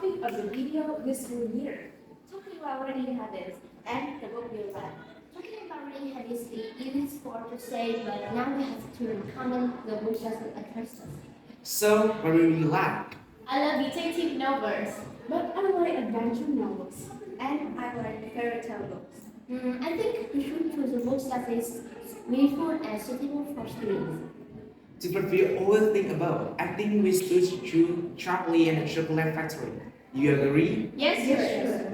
topic of the video this school year. Talking about reading habits and the book you read. Talking about reading habits is easy for to say, but now we have to comment the book doesn't address us. So, what do you like? I love detective novels. But I like adventure novels, and I like fairy tale books. I think we should choose a book that is meaningful and suitable for students. To what we always think about, I think we should choose Charlie and the Chocolate Factory. You agree? Yes, sure.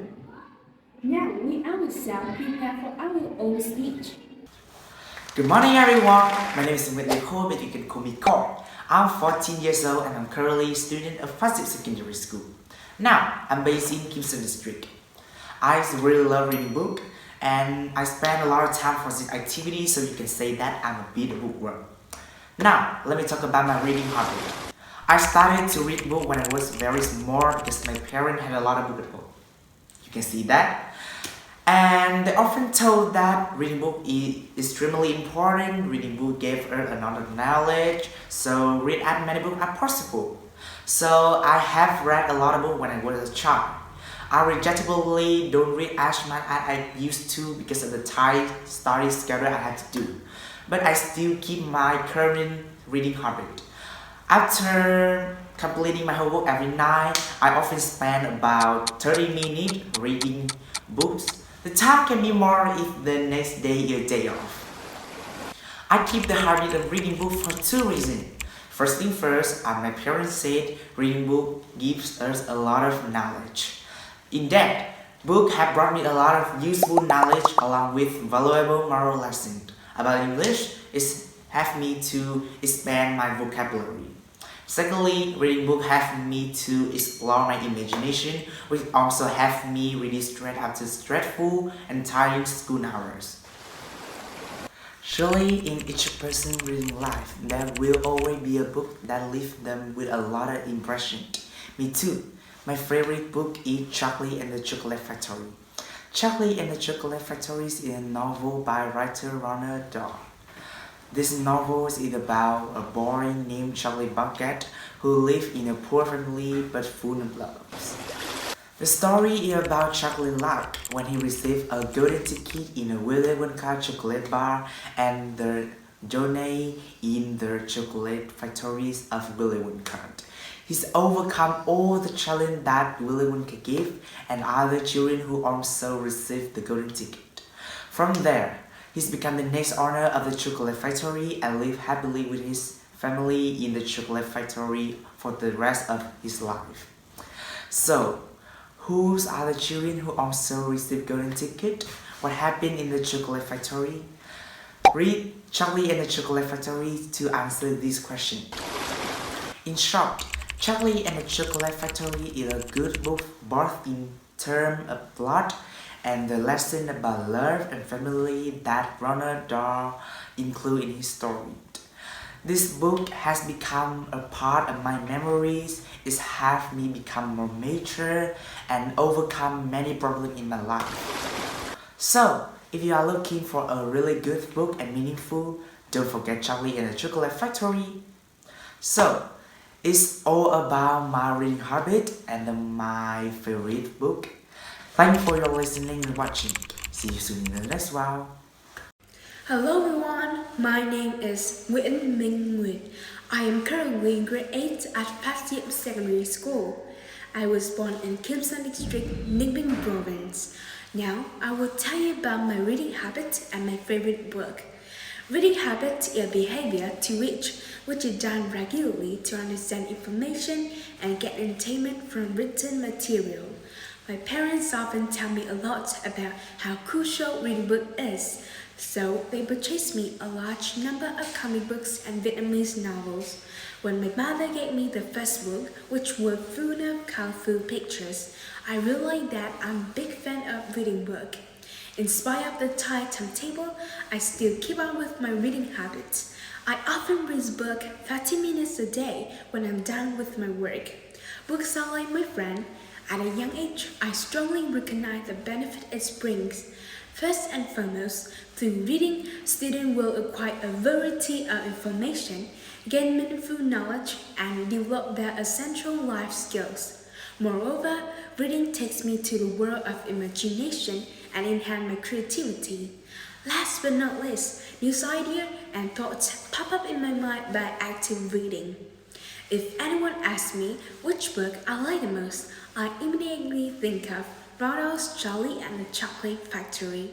Now we ourselves prepare for our own speech. Good morning everyone, my name is Whitney Cole, but you can call me Cole. I'm 14 years old and I'm currently a student of Phat Secondary School. Now, I'm based in Kimson District. I really love reading books and I spend a lot of time for this activity, so you can say that I'm a bit bookworm. Now, let me talk about my reading habit. I started to read books when I was very small because my parents had a lot of books at home. You can see that. And they often told that reading book is extremely important. Reading book gave us a lot of knowledge, so read as many books as possible. So I have read a lot of books when I was a child. I regrettably don't read as much as I used to because of the tight study schedule I had to do. But I still keep my current reading habit. After completing my homework every night, I often spend about 30 minutes reading books. The time can be more if the next day is a day off. I keep the habit of reading books for two reasons. First thing first, as my parents said, reading book gives us a lot of knowledge. In that, books have brought me a lot of useful knowledge along with valuable moral lessons. About English, it have me to expand my vocabulary. Secondly, reading books have me to explore my imagination, which also have me really straight after stressful and tiring school hours. Surely, in each person's reading life, there will always be a book that leaves them with a lot of impression. Me too. My favorite book is Charlie and the Chocolate Factory. Charlie and the Chocolate Factory is a novel by writer Ronald Dahl. This novel is about a boy named Charlie Bucket who lived in a poor family but full of love. The story is about Charlie's life when he received a golden ticket in a Willy Wonka chocolate bar and the journey in the chocolate factories of Willy Wonka. He's overcome all the challenges that Willy Wonka gave and other children who also received the golden ticket. From there, he's become the next owner of the chocolate factory and lived happily with his family in the chocolate factory for the rest of his life. So, who are the children who also received golden ticket? What happened in the chocolate factory? Read Charlie and the Chocolate Factory to answer this question. In short, Charlie and the Chocolate Factory is a good book both in terms of plot and the lesson about love and family that Ronald Dahl includes in his story. This book has become a part of my memories. It has me become more mature and overcome many problems in my life. So, if you are looking for a really good book and meaningful, don't forget Charlie and the Chocolate Factory. So, it's all about my reading habit and my favorite book. Thank you for your listening and watching. See you soon in the next one. Hello everyone, my name is Nguyễn Minh Nguyệt. I am currently in grade 8 at Phat Secondary School. I was born in Kim Son District, Ninh Bình Province. Now, I will tell you about my reading habit and my favorite book. Reading habit is a behavior to which is done regularly to understand information and get entertainment from written material. My parents often tell me a lot about how crucial reading book is, so they purchased me a large number of comic books and Vietnamese novels. When my mother gave me the first book, which were full of colorful pictures, I realized that I'm a big fan of reading book. In spite of the tight timetable, I still keep on with my reading habits. I often read a book 30 minutes a day when I'm done with my work. Books are like my friend. At a young age, I strongly recognize the benefit it brings. First and foremost, through reading, students will acquire a variety of information, gain meaningful knowledge, and develop their essential life skills. Moreover, reading takes me to the world of imagination and enhance my creativity. Last but not least, new ideas and thoughts pop up in my mind by active reading. If anyone asks me which book I like the most, I immediately think of Rudolph's Charlie and the Chocolate Factory.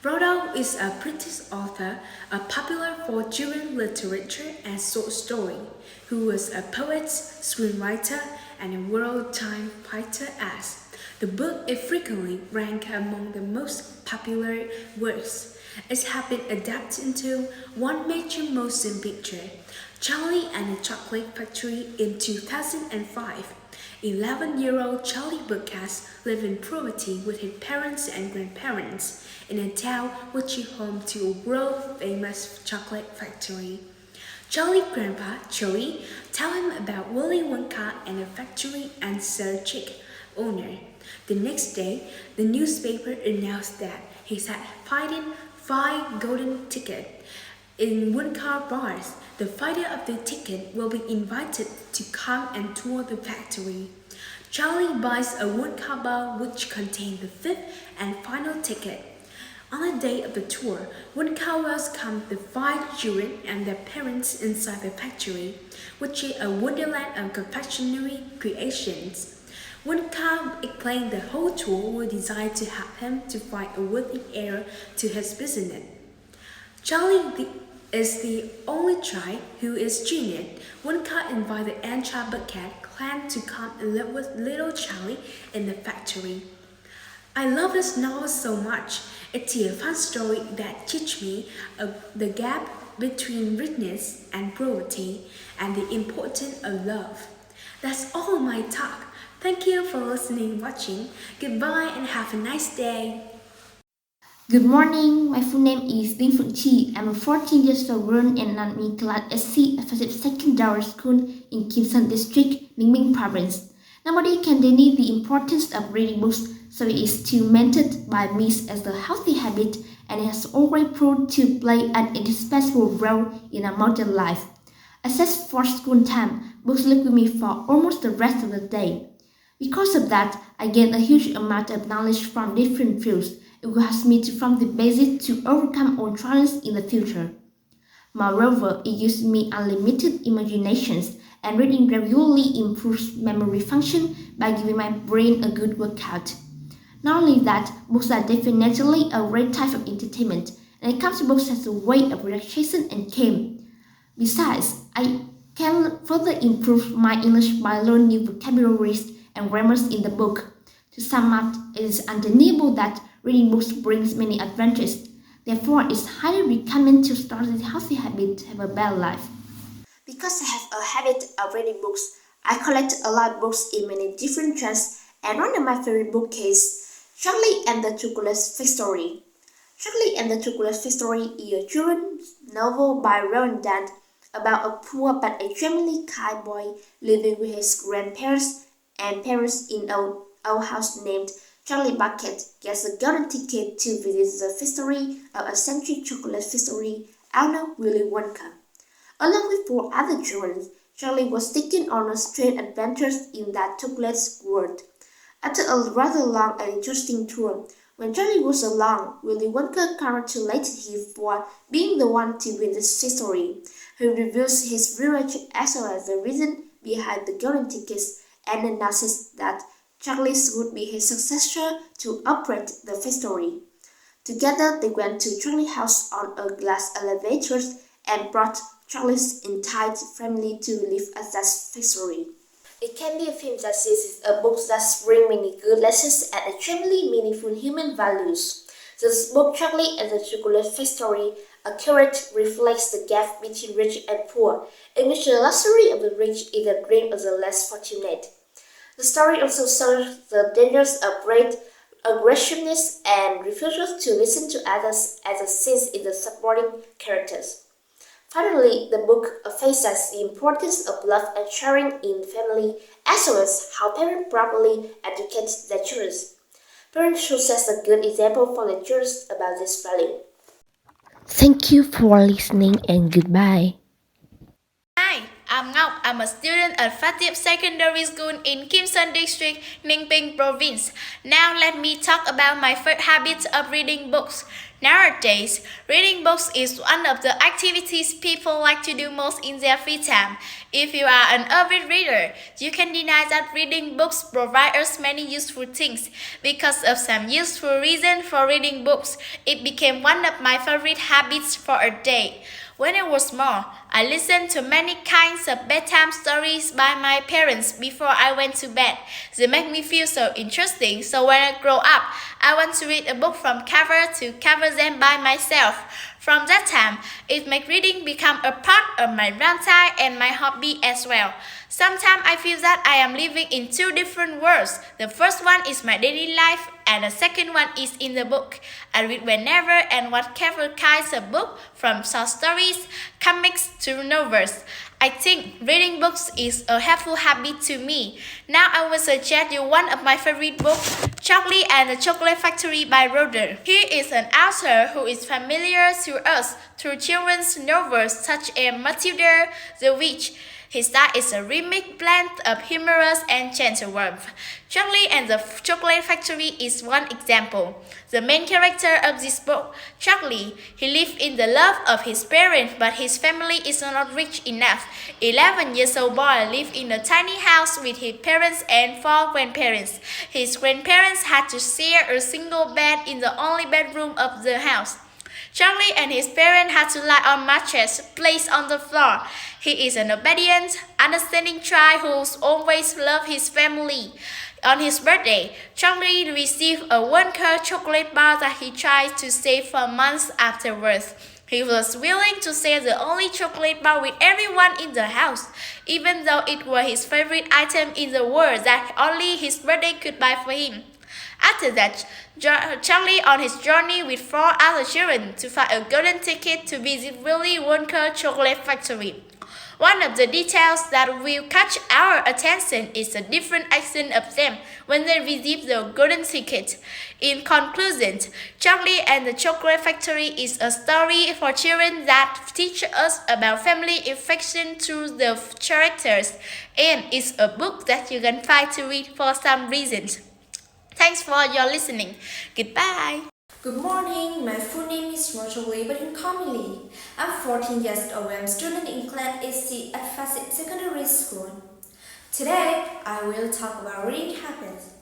Rudolph is a British author, a popular for children's literature and short story, who was a poet, screenwriter, and a World Time fighter as. The book is frequently ranked among the most popular works. It has been adapted into one major motion picture, Charlie and the Chocolate Factory, in 2005. 11-year-old Charlie Buckas lived in poverty with his parents and grandparents in a town which is home to a world-famous chocolate factory. Charlie's grandpa, Joey, tell him about Willy Wonka and the factory and Sir Chick, owner. The next day, the newspaper announced that he had fighting 5 golden tickets in Wonka bars. The fighter of the ticket will be invited to come and tour the factory. Charlie buys a Wonka bar which contains the 5th and final ticket. On the day of the tour, Wonka welcomes the 5 children and their parents inside the factory, which is a wonderland of confectionery creations. Wonka explained the whole tour was designed to help him to find a worthy heir to his business. Charlie is the only child who is junior. Wonka invited Aunt Cha Bucket clan to come and live with little Charlie in the factory. I love this novel so much. It's a fun story that teaches me the gap between richness and poverty and the importance of love. That's all my talk. Thank you for listening and watching. Goodbye and have a nice day. Good morning, my full name is Diem Chi. I'm a 14 years old girl in an class SC at Phat Secondary School in Kim San District, Ninh Bình Province. Nobody can deny the importance of reading books, so it is still maintained by me as a healthy habit, and it has already proved to play an indispensable role in a modern life. Except for school time, books live with me for almost the rest of the day. Because of that, I gain a huge amount of knowledge from different fields. It will help me from the basics to overcome all challenges in the future. Moreover, it gives me unlimited imaginations, and reading regularly improves memory function by giving my brain a good workout. Not only that, books are definitely a great type of entertainment, and it comes to books as a way of relaxation and calm. Besides, I can further improve my English by learning new vocabularies and grammars in the book. To sum up, it is undeniable that reading books brings many advantages. Therefore, it's highly recommended to start a healthy habit to have a better life. Because I have a habit of reading books, I collect a lot of books in many different genres, and one of my favorite books is Charlie and the Chocolate Factory. Charlie and the Chocolate Factory is a children's novel by Roald Dahl about a poor but extremely kind boy living with his grandparents and parents in an old house named Charlie Bucket gets a golden ticket to visit the factory of a century chocolate factory owner Willy Wonka. Along with 4 other children, Charlie was taken on a strange adventures in that chocolate world. After a rather long and interesting tour, when Charlie was alone, Willy Wonka congratulated him for being the one to win the factory. He reveals his reward as well as the reason behind the golden tickets and announces that Charlie would be his successor to operate the factory. Together, they went to Charlie's house on a glass elevator and brought Charlie's entire family to live at that factory. It can be a film that is a book that brings many good lessons and extremely meaningful human values. This book, Charlie and the Chocolate Factory, accurately reflects the gap between rich and poor, in which the luxury of the rich is the dream of the less fortunate. The story also shows the dangers of great aggressiveness and refusal to listen to others as seen in the supporting characters. Finally, the book faces the importance of love and sharing in family, as well as how parents properly educate their children. Parents should set a good example for their children about this value. Thank you for listening and goodbye. Hi, I'm Ngọc. I'm a student at Phat Secondary School in Kim Son District, Ninh Bình Province. Now let me talk about my first habit of reading books. Nowadays, reading books is one of the activities people like to do most in their free time. If you are an avid reader, you can deny that reading books provide us many useful things. Because of some useful reason for reading books, it became one of my favorite habits for a day. When I was small, I listened to many kinds of bedtime stories by my parents before I went to bed. They make me feel so interesting, so when I grow up, I want to read a book from cover to cover them by myself. From that time, it made reading become a part of my lifestyle and my hobby as well. Sometimes I feel that I am living in two different worlds. The first one is my daily life and the second one is in the book. I read whenever and whatever kinds of book, from short stories, comics to novels. I think reading books is a helpful habit to me. Now I will suggest you one of my favorite books, Charlie and the Chocolate Factory by Roder. He is an author who is familiar to us through children's novels such as Matilda the Witch. His style is a rhythmic blend of humorous and gentle warmth. Charlie and the Chocolate Factory is one example. The main character of this book, Charlie, he lived in the love of his parents, but his family is not rich enough. 11 years old boy lived in a tiny house with his parents and 4 grandparents. His grandparents had to share a single bed in the only bedroom of the house. Charlie and his parents had to lie on mattresses placed on the floor. He is an obedient, understanding child who always loved his family. On his birthday, Charlie received a one-car chocolate bar that he tried to save for months afterwards. He was willing to share the only chocolate bar with everyone in the house, even though it was his favorite item in the world that only his birthday could buy for him. After that, Charlie on his journey with 4 other children to find a golden ticket to visit Willy Wonka Chocolate Factory. One of the details that will catch our attention is the different action of them when they receive the golden ticket. In conclusion, Charlie and the Chocolate Factory is a story for children that teaches us about family affection through the characters, and it's a book that you can find to read for some reasons. Thanks for your listening. Goodbye. Good morning, my full name is Rosalie, but you call me Lee. I'm 14 years old. I'm a student in Class AC at Phat Secondary School. Today, I will talk about reading habits.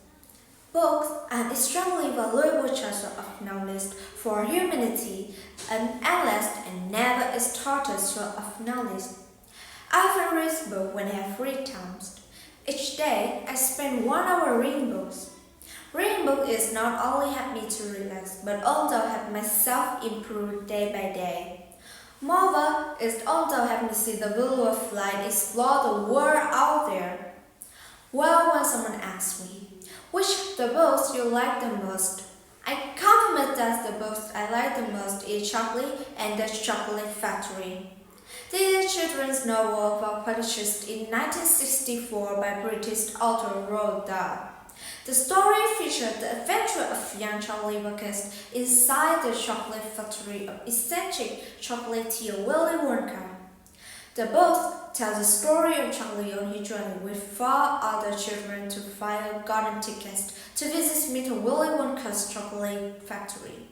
Books are extremely valuable treasure of knowledge for humanity, an endless and never-exhausted source of knowledge. I often read books when I have free time. Each day, I spend 1 hour reading books. Reading books is not only help me to relax, but also help myself improve day by day. Moreover, it also helps me see the value of life and explore the world out there. Well, when someone asks me, which the books you like the most, I confirm that the books I like the most is Charlie and the Chocolate Factory. This is a children's novel published in 1964 by British author Roald Dahl. The story features the adventure of young Charlie Bucket inside the chocolate factory of eccentric chocolatier Willy Wonka. The book tells the story of Charlie on his journey with 4 other children to find a golden ticket to visit Mr. Willy Wonka's chocolate factory.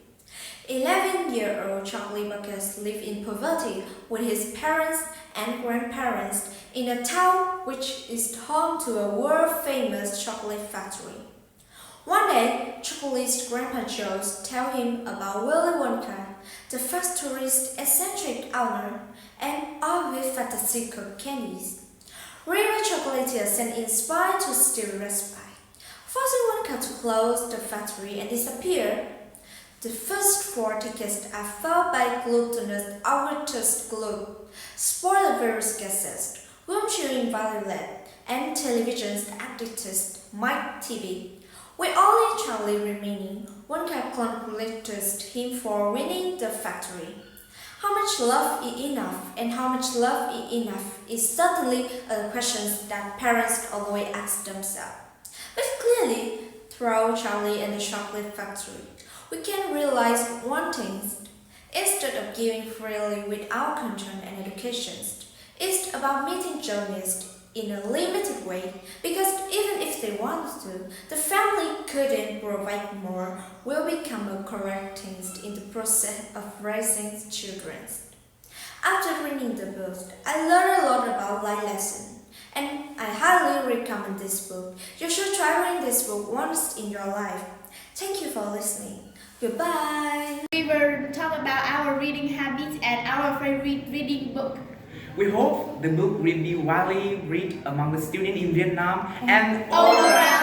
11-year-old Charlie Bucket lived in poverty with his parents and grandparents in a town which is home to a world-famous chocolate factory. One day, Charlie's grandpa Joe tells him about Willy Wonka, the factory's eccentric owner, and all with fantastical candies. Real chocolatiers and inspired to steal respite, forcing Wonka to close the factory and disappear. The first 4 tickets are filled by glutinous overtouched glue, spoiled various gases, room-chilling violet, and television's addicted Mike TV. With only Charlie remaining, Wonka congratulated him for winning the factory. How much love is enough, and how much love is enough is certainly a question that parents always ask themselves. But clearly, through Charlie and the Chocolate Factory, we can realize one thing. Instead of giving freely without control and education, It's about meeting journalists in a limited way because even if they wanted to, the family couldn't provide more will become a correct thing in the process of raising children. After reading the book, I learned a lot about life lessons, and I highly recommend this book. You should try reading this book once in your life. Thank you for listening. Goodbye. We will talk about our reading habits and our favorite reading book. We hope the book will be widely read among the students in Vietnam and All around